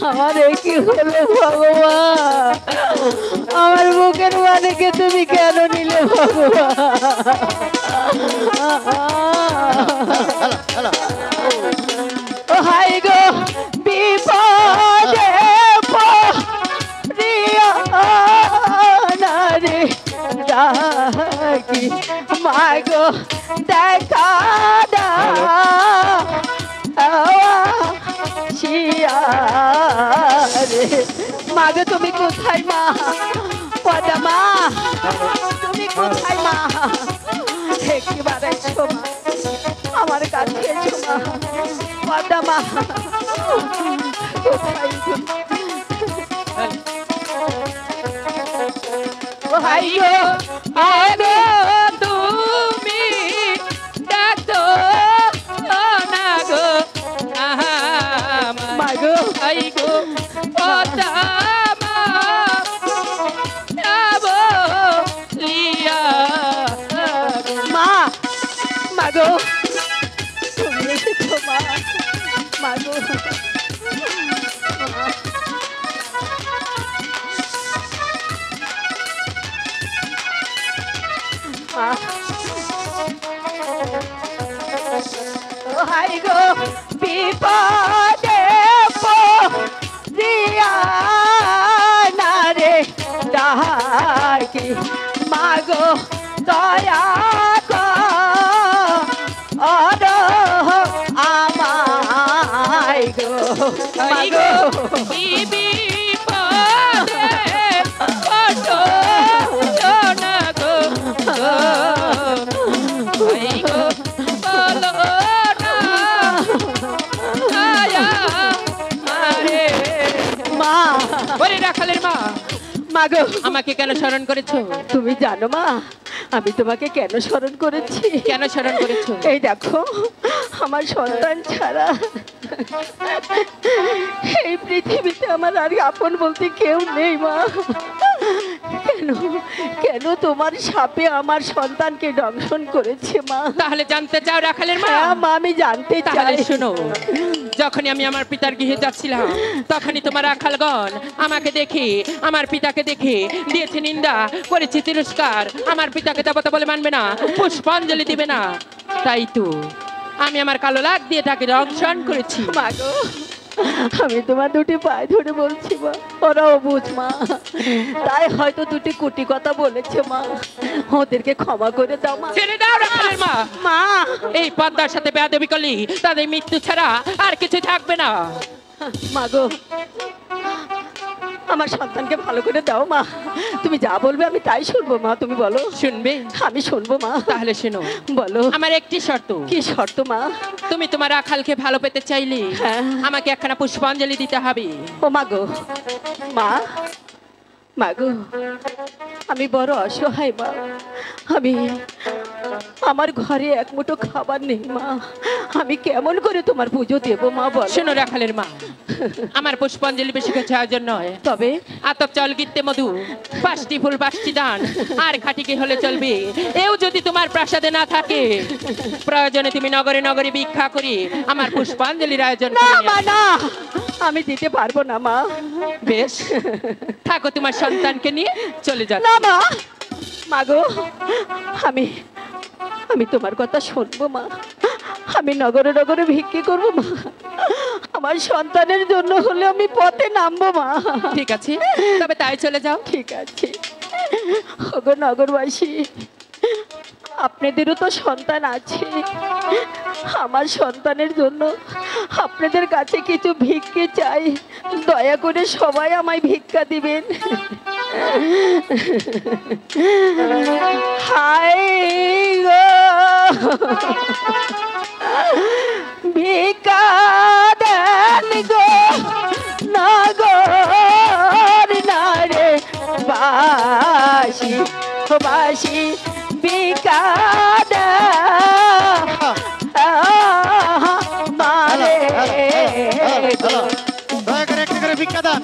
আমার কি হলো ভগবান, আমার বুকের মানেকে তুমি কেন নিলে ভগবান। ও হাই গো বিপদে পড়িয়া নারে ডাকি মাগো দেখা রে মাগো তুমি কোথায় মা, পদা মা তুমি কোথায় মা, একেবারে এসো মা, আমার কাছে এসো মা, পদা মা কোথায় ভাইও আগে তুমি ডাকো না গো মাগো আই গো পদা মা মাগো তুমি এসেছো মা, মাগো হাই গো বিপদে পড়িয়া নারে ডাকি মাগো দয়া করো আমায় গো মাগো মাগো আমাকে কেন স্মরণ করেছো? তুমি জানো মা আমি তোমাকে কেন স্মরণ করেছি? কেন স্মরণ করেছো? এই দেখো আমার সন্তান ছাড়া এই পৃথিবীতে আমার আর আপন বলতে কেউ নেই মা। কেন কেন তোমার সাপে আমার সন্তানকে দংশন করেছে মা? তাহলে জানতে চাও রাখালের মা? মা আমি জানতে চাই। শোনো, যখনই আমি আমার পিতার গৃহে যাচ্ছিলাম তখনই তোমার রাখালগণ আমাকে দেখে আমার পিতাকে দেখে দিয়েছে নিন্দা, করেছে তিরস্কার, আমার পিতাকে দেবতা বলে মানবে না, পুষ্পাঞ্জলি দিবে না। তাই তো আমি আমার কালো লাগ দিয়ে তাকে দংশন করেছি। মাগো আমি তোমার দুটি পায়ে ধরে বলছি মা, ওরাও বুঝ মা, তাই হয়তো দুটি কুটি কথা বলেছে মা, ওদেরকে ক্ষমা করে দাও মা। ছেড়ে দাও রাখালের মা। মা এই পদ্মার সাথে বেয়াদবি করলি তাদের মৃত্যু ছাড়া আর কিছু থাকবে না। মাগো আমার সন্তানকে ভালো করে দাও মা, তুমি যা বলবে আমি তাই শুনবো মা। তুমি বলো। শুনবে? আমি শুনবো মা। তাহলে শোনো। বলো। আমার একটি শর্ত। কি শর্ত মা? তুমি তোমার রাখালকে ভালো পেতে চাইলে আমাকে একখানা পুষ্পাঞ্জলি দিতে হবে। ও মাগো মা, মাগো আমি বড় অসহায় মা, আমি আমার ঘরে এক মুঠো খাবার নেই মা, আমি কেমন করে তোমার পুজো দেব মা বল। শোনো রাখালের মা, আমার পুষ্পাঞ্জলি বেশি কিছু আয়োজন নয়, তবে আতপ চাল গিত্তে মধু 5টি ফুল 5টি দান আর খাটিকে হলে চলবে। এও যদি তোমার প্রাসাদে না থাকে প্রয়োজনে তুমি নগরে নগরে ভিক্ষা করি আমার পুষ্পাঞ্জলির আয়োজন না মা না, আমি দিতে পারবো না মা। বেশ থাকো তোমার সন্তানকে নিয়ে চলে যাও। না মা, মাগো আমি আমি তোমার কথা শুনবো মা, আমি নগরে নগরে ভিক্ষে করবো মা, আমার সন্তানের জন্য হলে আমি পথে নামবো মা। ঠিক আছে তবে তাই চলে যাও। ঠিক আছে। ওগো নগরবাসী, আপনাদেরও তো সন্তান আছে, আমার সন্তানের জন্য আপনাদের কাছে কিছু ভিক্ষে চাই, দয়া করে সবাই আমায় ভিক্ষা দিবেন। হাই গো ভিক্ষা দেন গো নগর নারে বাসি বাসি ভিক্ষা দয়া করে একটা করে ভিক্ষা দান।